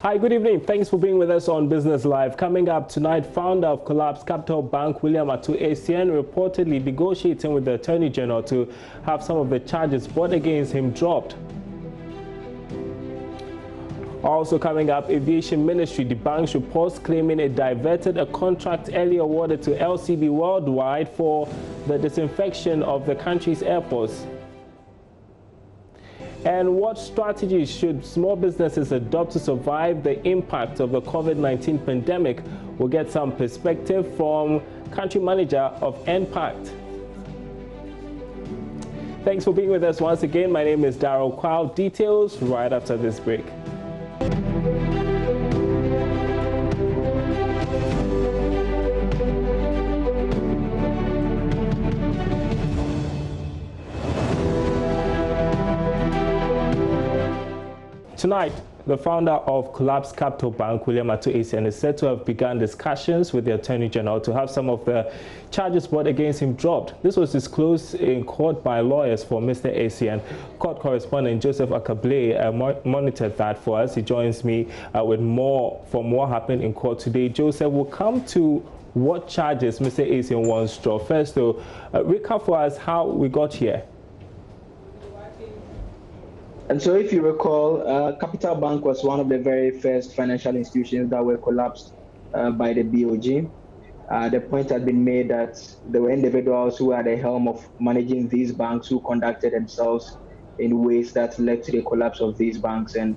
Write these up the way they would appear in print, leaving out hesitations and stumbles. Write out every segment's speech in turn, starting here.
Hi, good evening. Thanks for being with us on Business Live. Coming up tonight, founder of Collapsed Capital Bank, William Atu-Essien, reportedly negotiating with the Attorney General to have some of the charges brought against him dropped. Also coming up, Aviation Ministry debunks reports claiming it diverted a contract earlier awarded to LCB Worldwide for the disinfection of the country's airports. And what strategies should small businesses adopt to survive the impact of the COVID-19 pandemic? We'll get some perspective from country manager of NPACT. Thanks for being with us once again. My name is Darryl Kwao. Details right after this break. Tonight, the founder of Collapsed Capital Bank, William Atu-Essien, is said to have begun discussions with the Attorney General to have some of the charges brought against him dropped. This was disclosed in court by lawyers for Mr. Essien. Court correspondent Joseph Akabley monitored that for us. He joins me with more from what happened in court today. Joseph, will come to what charges Mr. Essien wants dropped. First, though, recap for us how we got here. And so if you recall, Capital Bank was one of the very first financial institutions that were collapsed by the BOG. The point had been made that there were individuals who were at the helm of managing these banks who conducted themselves in ways that led to the collapse of these banks. And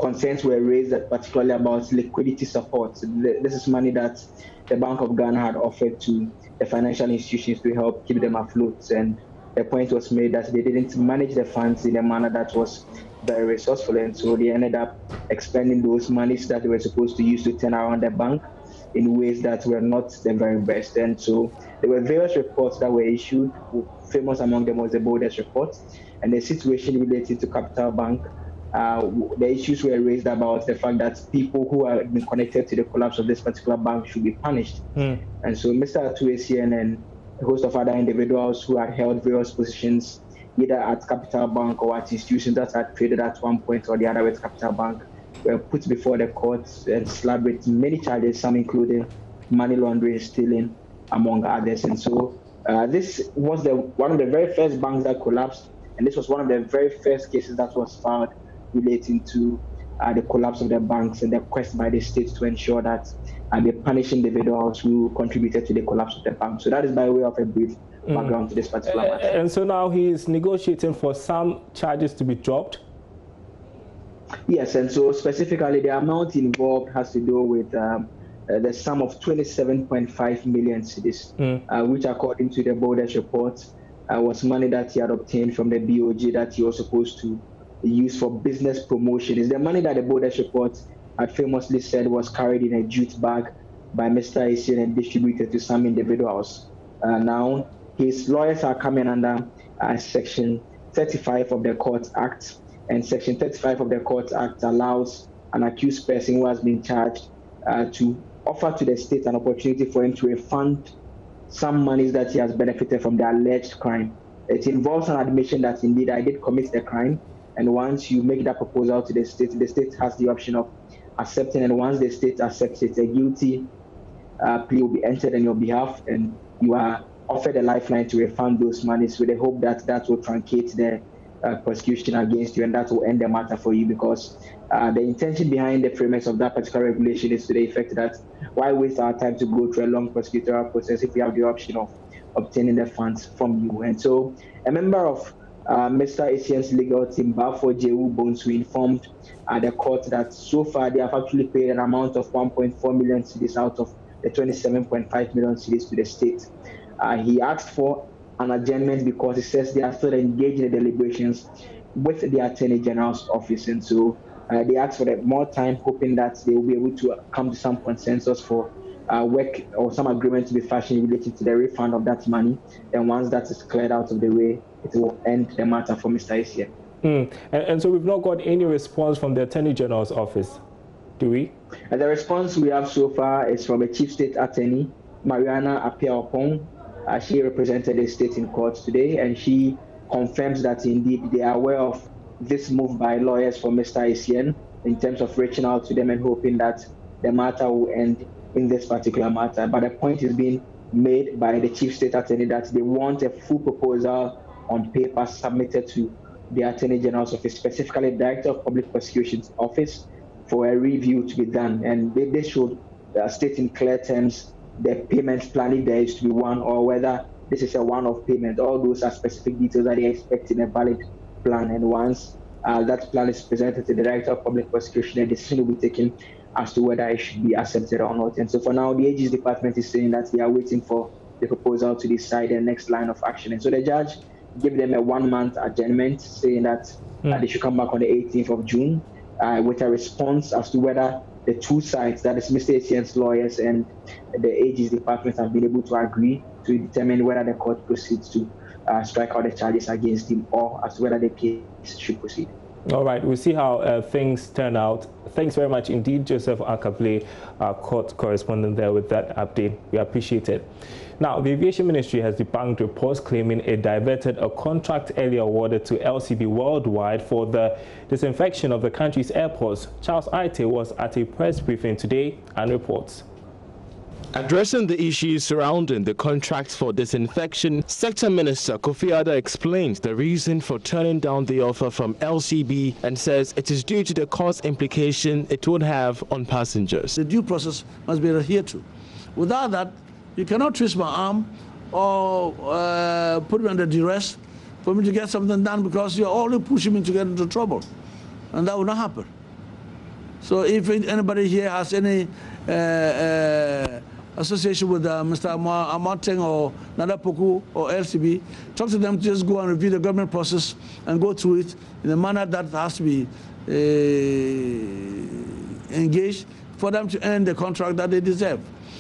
concerns were raised particularly about liquidity support. This is money that the Bank of Ghana had offered to the financial institutions to help keep them afloat. And the point was made that they didn't manage the funds in a manner that was very resourceful, and so they ended up expending those monies that they were supposed to use to turn around the bank in ways that were not the very best. And so there were various reports that were issued. Famous among them was the Borders report, and the situation related to Capital Bank. The issues were raised about the fact that people who are been connected to the collapse of this particular bank should be punished. And so Mr. Atu-Essien and a host of other individuals who had held various positions either at Capital Bank or at institutions that had traded at one point or the other with Capital Bank were put before the courts and slapped with many charges, some including money laundering, stealing, among others. And so this was one of the very first banks that collapsed, and this was one of the very first cases that was filed relating to the collapse of the banks and the quest by the state to ensure that they punish individuals who contributed to the collapse of the bank. So that is by way of a brief background to this particular matter. And so now he is negotiating for some charges to be dropped? Yes, and so specifically the amount involved has to do with the sum of 27.5 million cedis, which according to the Borders report was money that he had obtained from the BOG that he was supposed to use for business promotion. It's the money that the Borders report had famously said was carried in a jute bag by Mr. Essien and distributed to some individuals. Now, his lawyers are coming under Section 35 of the Court Act, and Section 35 of the Court Act allows an accused person who has been charged to offer to the state an opportunity for him to refund some monies that he has benefited from the alleged crime. It involves an admission that indeed I did commit the crime, and once you make that proposal to the state has the option of accepting, and once the state accepts it, a guilty plea will be entered on your behalf, and you are offered a lifeline to refund those monies with the hope that that will truncate the prosecution against you, and that will end the matter for you, because the intention behind the premise of that particular regulation is to the effect that why waste our time to go through a long prosecutorial process if we have the option of obtaining the funds from you. And so a member of Mr. Essien's legal team, Aboagye-Wiafe Bonsu, informed the court that so far they have actually paid an amount of 1.4 million cedis out of the 27.5 million cedis to the state. He asked for an adjournment because he says they are still engaged in the deliberations with the Attorney General's office, and so they asked for more time, hoping that they will be able to come to some consensus for work or some agreement to be fashioned related to the refund of that money. And once that is cleared out of the way, it will end the matter for Mr. Essien. And so we've not got any response from the Attorney General's office, do we? The response we have so far is from a Chief State Attorney, Mariana Apia-Opong. She represented the state in court today, and she confirms that indeed they are aware of this move by lawyers for Mr. Essien, in terms of reaching out to them and hoping that the matter will end in this particular matter. But the point is being made by the Chief State Attorney that they want a full proposal on paper submitted to the Attorney General's office, specifically Director of Public Prosecution's office, for a review to be done. And they should state in clear terms the payment plan, if there is to be one, or whether this is a one-off payment. All those are specific details that they expect in a valid plan. And once that plan is presented to the Director of Public Prosecution, a decision will be taken as to whether it should be accepted or not. And so for now, the AG's department is saying that they are waiting for the proposal to decide the next line of action. And so the judge gave them a 1-month adjournment, saying that they should come back on the 18th of June with a response as to whether the two sides, that is Mr. Etienne's lawyers and the AG's department, have been able to agree to determine whether the court proceeds to strike out the charges against him, or as to whether the case should proceed. All right, we'll see how things turn out. Thanks very much indeed, Joseph Akable, our court correspondent there with that update. We appreciate it. Now, the Aviation Ministry has debunked reports claiming it diverted a contract earlier awarded to LCB Worldwide for the disinfection of the country's airports. Charles Aite was at a press briefing today and reports. Addressing the issues surrounding the contracts for disinfection, Sector Minister Kofi Adda explains the reason for turning down the offer from LCB and says it is due to the cost implication it would have on passengers. The due process must be adhered to. Without that, you cannot twist my arm or put me under duress for me to get something done, because you're only pushing me to get into trouble. And that will not happen. So if anybody here has any association with Mr. Amarteng or Nana Poku or LCB, talk to them to just go and review the government process and go through it in a manner that has to be engaged for them to earn the contract that they deserve.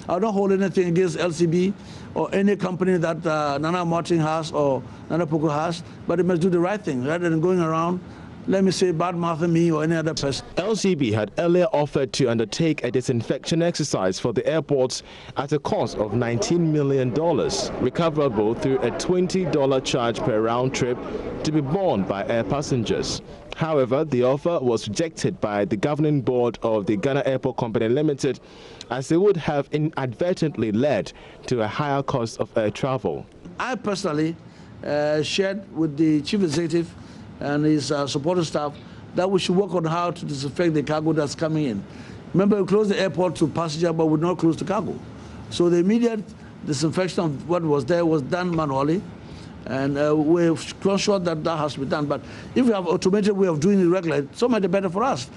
I don't hold anything against LCB or any company that Nana Amarteng has or Nana Poku has, but they must do the right thing rather than going around, let me say, bad-mouthing me or any other person. LCB had earlier offered to undertake a disinfection exercise for the airports at a cost of $19 million, recoverable through a $20 charge per round trip to be borne by air passengers. However, the offer was rejected by the governing board of the Ghana Airport Company Limited, as it would have inadvertently led to a higher cost of air travel. I personally shared with the chief executive and his supporting staff that we should work on how to disinfect the cargo that's coming in. Remember, we closed the airport to passenger, but we not close to cargo. So the immediate disinfection of what was there was done manually, and we're sure that that has to be done. But if we have automated way of doing it regularly, so much the better for us.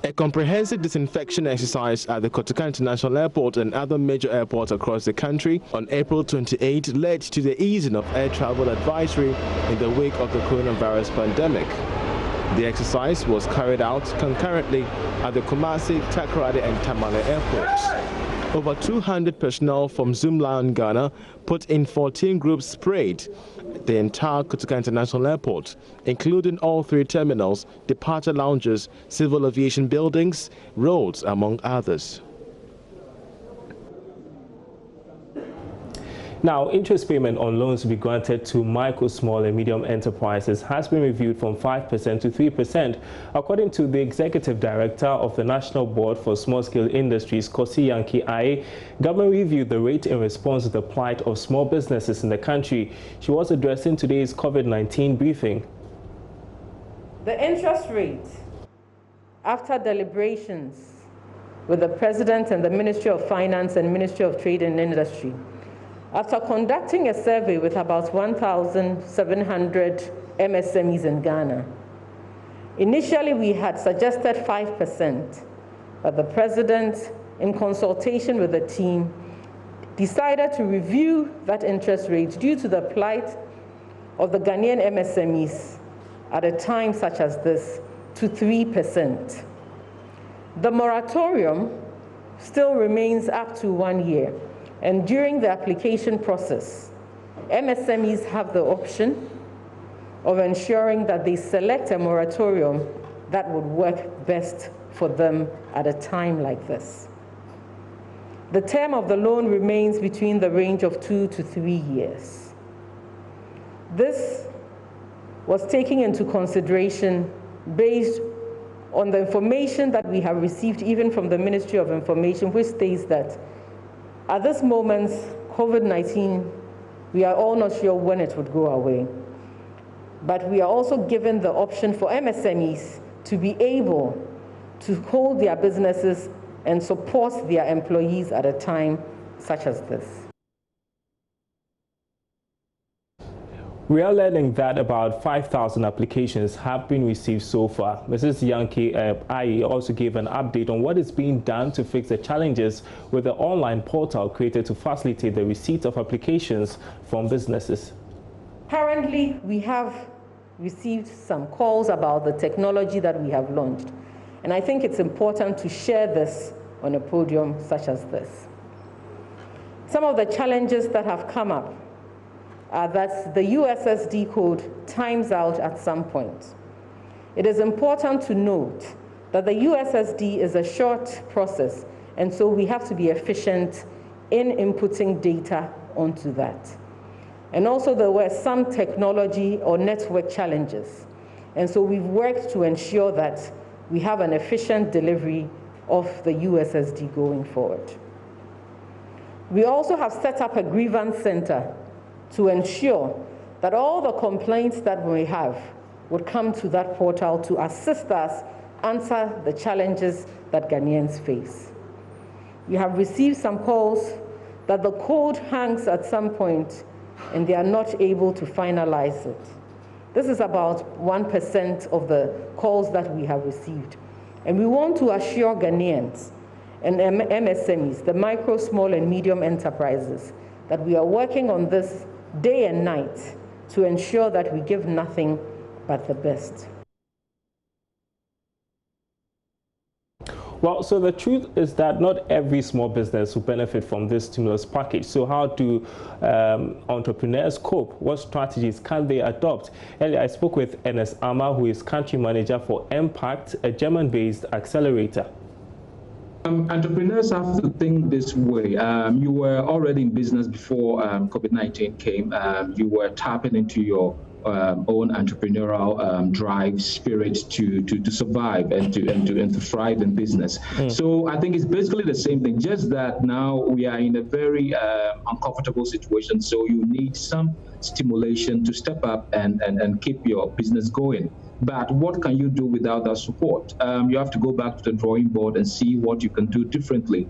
A comprehensive disinfection exercise at the Kotoka International Airport and other major airports across the country on April 28 led to the easing of air travel advisory in the wake of the coronavirus pandemic. The exercise was carried out concurrently at the Kumasi, Takoradi and Tamale airports. Over 200 personnel from Zoom Lion Ghana put in 14 groups sprayed the entire Kotoka International Airport, including all 3 terminals, departure lounges, civil aviation buildings, roads, among others. Now, interest payment on loans to be granted to micro, small and medium enterprises has been reviewed from 5% to 3%. According to the Executive Director of the National Board for Small-Scale Industries, Kosi Yankee Aye, government reviewed the rate in response to the plight of small businesses in the country. She was addressing today's COVID-19 briefing. The interest rate, after deliberations with the President and the Ministry of Finance and Ministry of Trade and Industry, after conducting a survey with about 1,700 MSMEs in Ghana, initially we had suggested 5%, but the President, in consultation with the team, decided to review that interest rate due to the plight of the Ghanaian MSMEs at a time such as this to 3%. The moratorium still remains up to 1 year. And during the application process, MSMEs have the option of ensuring that they select a moratorium that would work best for them at a time like this. The term of the loan remains between the range of 2 to 3 years. This was taken into consideration based on the information that we have received even from the Ministry of Information, which states that at this moment, COVID-19, we are all not sure when it would go away. But we are also given the option for MSMEs to be able to hold their businesses and support their employees at a time such as this. We are learning that about 5,000 applications have been received so far. Mrs. Yankee Ayi also gave an update on what is being done to fix the challenges with the online portal created to facilitate the receipt of applications from businesses. Currently, we have received some calls about the technology that we have launched. And I think it's important to share this on a podium such as this. Some of the challenges that have come up are that the USSD code times out at some point. It is important to note that the USSD is a short process, and so we have to be efficient in inputting data onto that. And also there were some technology or network challenges, and so we've worked to ensure that we have an efficient delivery of the USSD going forward. We also have set up a grievance center to ensure that all the complaints that we have would come to that portal to assist us answer the challenges that Ghanaians face. We have received some calls that the code hangs at some point and they are not able to finalize it. This is about 1% of the calls that we have received. And we want to assure Ghanaians and MSMEs, the micro, small, and medium enterprises, that we are working on this day and night to ensure that we give nothing but the best. Well, so the truth is that not every small business will benefit from this stimulus package. So how do entrepreneurs cope? What strategies can they adopt? Earlier, I spoke with Enes Ama, who is country manager for Impact, a German-based accelerator. Entrepreneurs have to think this way. You were already in business before COVID-19 came. You were tapping into your own entrepreneurial drive, spirit to survive and to thrive in business. So I think it's basically the same thing, just that now we are in a very uncomfortable situation. So you need some stimulation to step up and keep your business going. But what can you do without that support? You have to go back to the drawing board and see what you can do differently.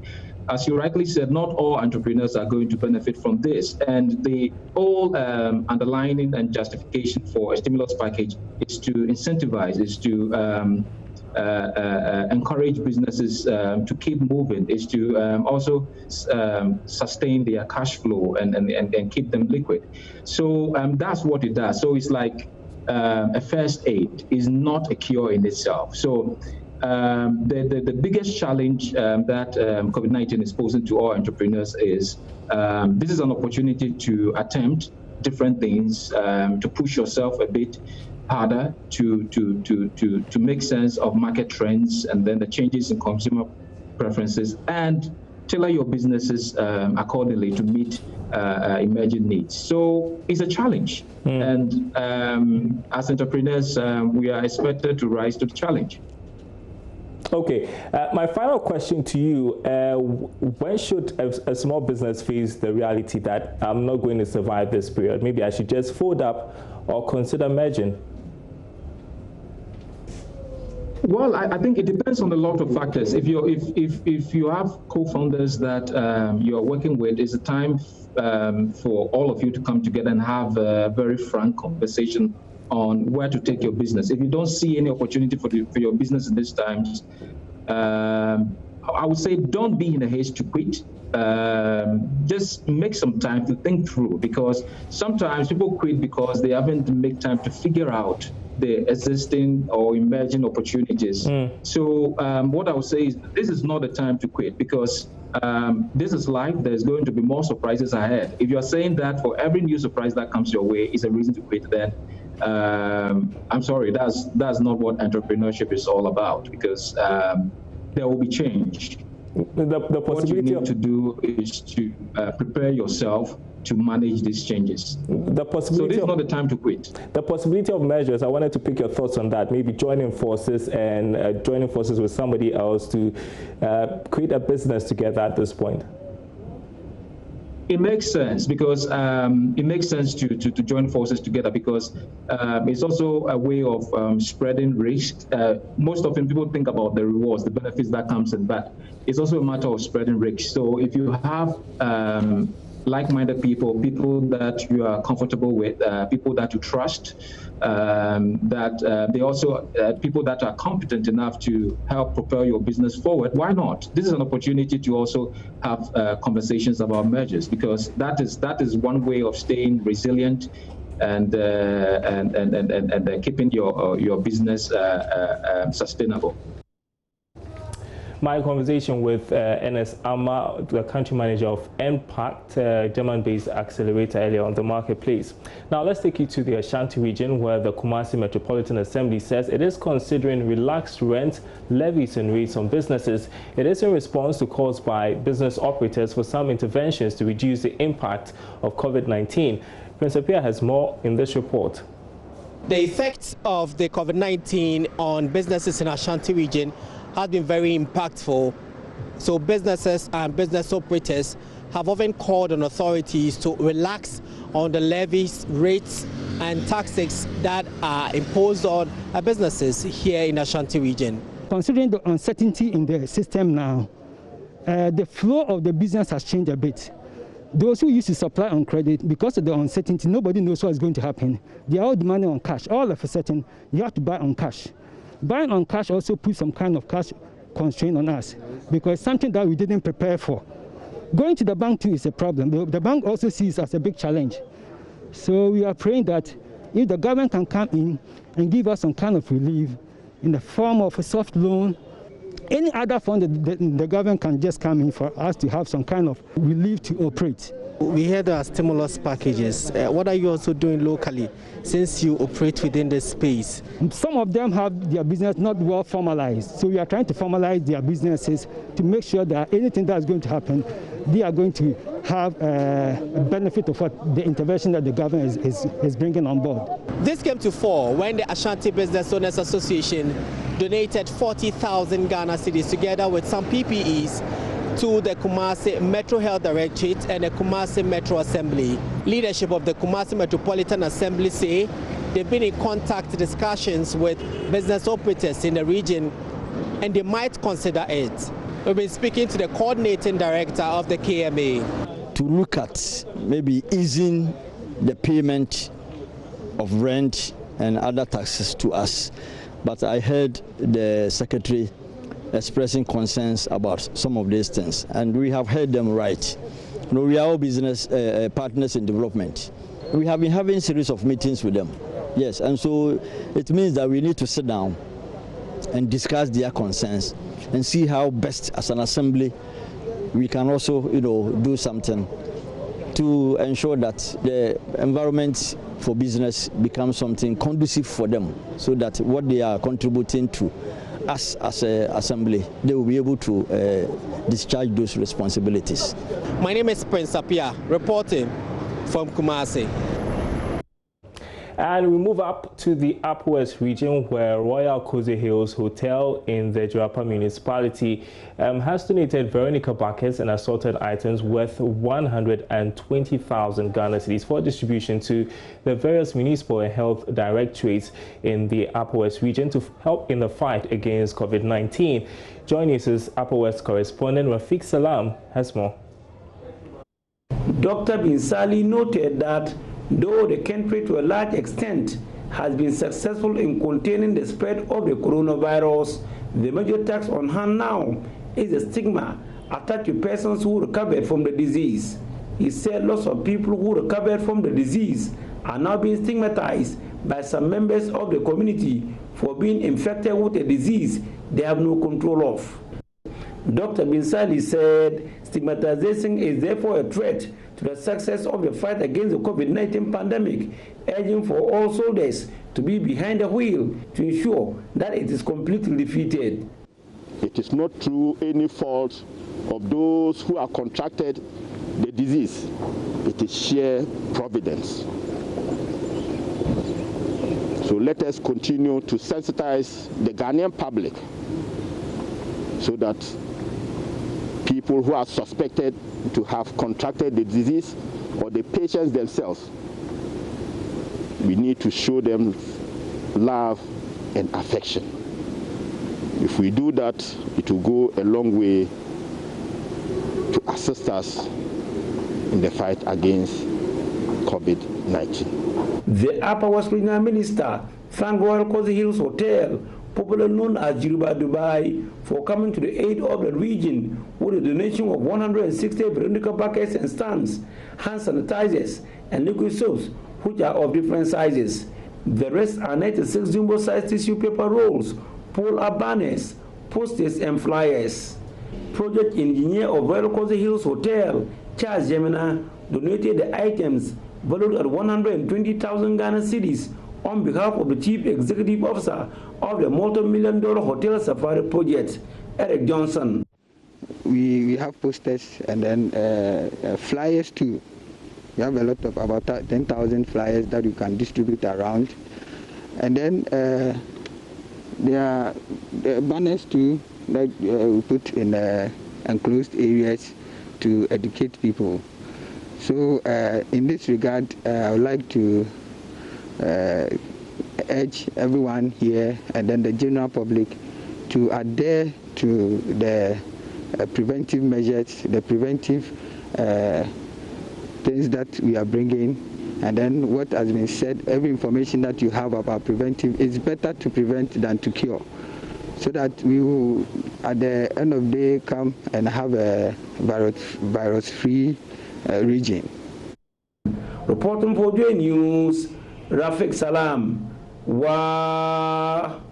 As you rightly said, not all entrepreneurs are going to benefit from this. And the whole underlining and justification for a stimulus package is to incentivize, is to encourage businesses to keep moving, is to also sustain their cash flow and keep them liquid. So that's what it does. So it's like a first aid, is not a cure in itself. So the biggest challenge that COVID-19 is posing to all entrepreneurs is this is an opportunity to attempt different things, to push yourself a bit harder, to make sense of market trends and then the changes in consumer preferences, and tailor your businesses accordingly to meet emerging needs. So it's a challenge. And as entrepreneurs, we are expected to rise to the challenge. Okay, my final question to you, when should a small business face the reality that I'm not going to survive this period? Maybe I should just fold up or consider merging? Well, I think it depends on a lot of factors. If you have co-founders that you're working with, it's a time for all of you to come together and have a very frank conversation on where to take your business. If you don't see any opportunity for your business in these times, I would say don't be in a haste to quit. Just make some time to think through, because sometimes people quit because they haven't made time to figure out the existing or emerging opportunities. So what I would say is this is not a time to quit, because this is life. There's going to be more surprises ahead. If you're saying that for every new surprise that comes your way is a reason to quit, then I'm sorry, that's not what entrepreneurship is all about, because there will be change. The possibility what you need to do is to prepare yourself to manage these changes. The possibility so this is not the time to quit. The possibility of measures, I wanted to pick your thoughts on that, maybe joining forces and joining forces with somebody else to create a business together at this point. It makes sense because it makes sense to join forces together because it's also a way of spreading risk. Most often people think about the rewards, the benefits that comes in, but it's also a matter of spreading risk. So if you have like-minded people that you are comfortable with, people that you trust, they also people that are competent enough to help propel your business forward. Why not? This is an opportunity to also have conversations about mergers because that is one way of staying resilient and keeping your business sustainable. My conversation with Ernest Ama, the country manager of Impact, German-based accelerator, earlier on the marketplace. Now let's take you to the Ashanti region, where the Kumasi Metropolitan Assembly says it is considering relaxed rent, levies and rates on businesses. It is in response to calls by business operators for some interventions to reduce the impact of COVID-19. Prince Apia has more in this report. The effects of the COVID-19 on businesses in Ashanti region has been very impactful. So businesses and business operators have often called on authorities to relax on the levies, rates and taxes that are imposed on businesses here in Ashanti region. Considering the uncertainty in the system now, the flow of the business has changed a bit. Those who used to supply on credit, because of the uncertainty, nobody knows what's going to happen. They are all demanding on cash. All of a sudden, you have to buy on cash. Buying on cash also puts some kind of cash constraint on us because it's something that we didn't prepare for. Going to the bank too is a problem. The bank also sees it as a big challenge. So we are praying that if the government can come in and give us some kind of relief in the form of a soft loan, any other fund that the government can just come in for us to have some kind of relief to operate. We hear there are stimulus packages. What are you also doing locally since you operate within this space? Some of them have their business not well formalized. So we are trying to formalize their businesses to make sure that anything that is going to happen, they are going to have a benefit of what the intervention that the government is bringing on board. This came to fore when the Ashanti Business Owners Association donated 40,000 Ghana cedis together with some PPEs to the Kumasi Metro Health Directorate and the Kumasi Metro Assembly. Leadership of the Kumasi Metropolitan Assembly say they've been in contact discussions with business operators in the region and they might consider it. We've been speaking to the coordinating director of the KMA. To look at maybe easing the payment of rent and other taxes to us. But I heard the secretary expressing concerns about some of these things, and we have heard them right. You know, we are all business partners in development. We have been having a series of meetings with them, yes, and so it means that we need to sit down and discuss their concerns and see how best as an assembly we can also, do something to ensure that the environment for business becomes something conducive for them, so that what they are contributing to us as an assembly, they will be able to discharge those responsibilities. My name is Prince Apia, reporting from Kumasi. And we move up to the Upper West region, where Royal Cozy Hills Hotel in the Jirapa municipality has donated Veronica buckets and assorted items worth 120,000 Ghana cedis for distribution to the various municipal and health directorates in the Upper West region to help in the fight against COVID-19. JoyNews' Upper West correspondent Rafiq Salam has more. Dr. Binsali noted that though the country to a large extent has been successful in containing the spread of the coronavirus, the major tax on hand now is the stigma attached to persons who recovered from the disease. He said lots of people who recovered from the disease are now being stigmatized by some members of the community for being infected with a disease they have no control of. Dr. Binsali said stigmatization is therefore a threat to the success of the fight against the COVID-19 pandemic, urging for all soldiers to be behind the wheel to ensure that it is completely defeated. It is not through any fault of those who have contracted the disease It is sheer providence. So let us continue to sensitize the Ghanaian public so that people who are suspected to have contracted the disease or the patients themselves, we need to show them love and affection. If we do that, it will go a long way to assist us in the fight against COVID-19. The Upper West Regional Minister thanked Royal Cozy Hills Hotel, popularly known as Jiruba Dubai, for coming to the aid of the region with a donation of 160 veridical buckets and stands, hand sanitizers, and liquid soaps, which are of different sizes. The rest are 96 jumbo-sized tissue paper rolls, pull-up banners, posters, and flyers. Project engineer of Royal Cozy Hills Hotel, Charles Gemina, donated the items valued at 120,000 Ghana cedis on behalf of the Chief Executive Officer of the multi-million-dollar Hotel Safari Project, Eric Johnson. We have posters and then flyers too. We have a lot of about 10,000 flyers that you can distribute around. And then there are banners too that we put in enclosed areas to educate people. So in this regard, I would like to urge everyone here and then the general public to adhere to the preventive measures, the preventive things that we are bringing. And then what has been said, every information that you have about preventive, it's better to prevent than to cure, so that we will, at the end of the day, come and have a virus-free region. Reporting for JoyNews, Rafik Salam. Wow.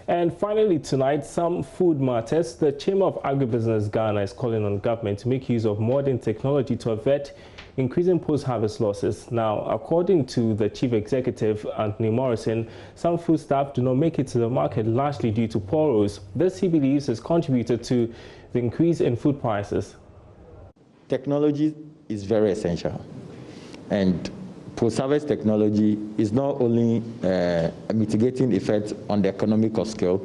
And finally tonight, some food matters. The Chamber of Agribusiness Ghana is calling on government to make use of modern technology to avert increasing post-harvest losses. Now, according to the Chief Executive, Anthony Morrison, some foodstuff do not make it to the market largely due to poor roads. This, he believes, has contributed to the increase in food prices. Technology is very essential, and post-harvest technology is not only mitigating effects on the economic scale,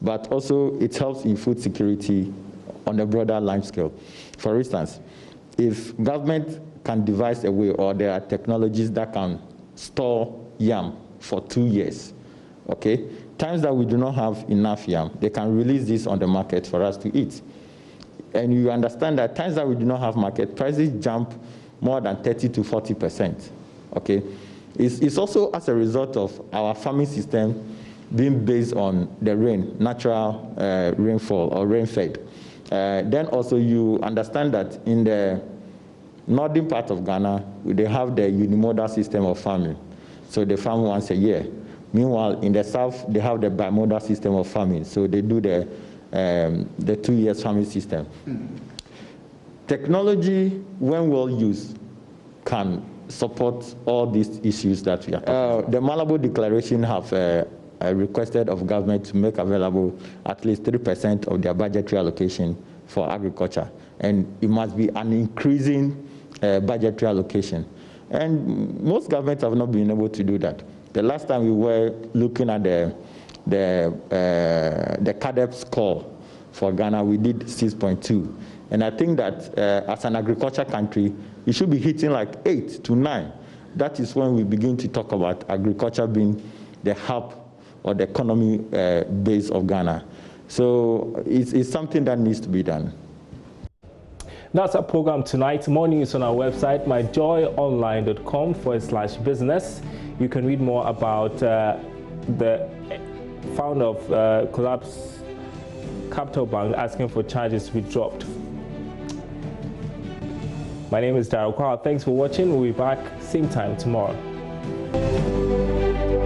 but also it helps in food security on a broader large scale. For instance, if government can devise a way, or there are technologies that can store yam for 2 years, okay? Times that we do not have enough yam, they can release this on the market for us to eat. And you understand that times that we do not have market, prices jump more than 30 to 40%, okay? It's also as a result of our farming system being based on the rain, natural rainfall or rain-fed. Then also you understand that in the northern part of Ghana, they have the unimodal system of farming. So they farm once a year. Meanwhile, in the south, they have the bimodal system of farming. So they do the 2 years farming system. Technology, when well used, can support all these issues that we are talking about. The Malabo Declaration have requested of government to make available at least 3% of their budgetary allocation for agriculture. And it must be an increasing budgetary allocation. And most governments have not been able to do that. The last time we were looking at the CADEP score for Ghana, we did 6.2. And I think that as an agriculture country, it should be hitting like 8 to 9. That is when we begin to talk about agriculture being the hub or the economy base of Ghana. So it's something that needs to be done. That's our program tonight. More news on our website, myjoyonline.com/business. You can read more about the founder of Collapse Capital Bank asking for charges to be dropped. My name is Daryl Kwao. Thanks for watching. We'll be back same time tomorrow.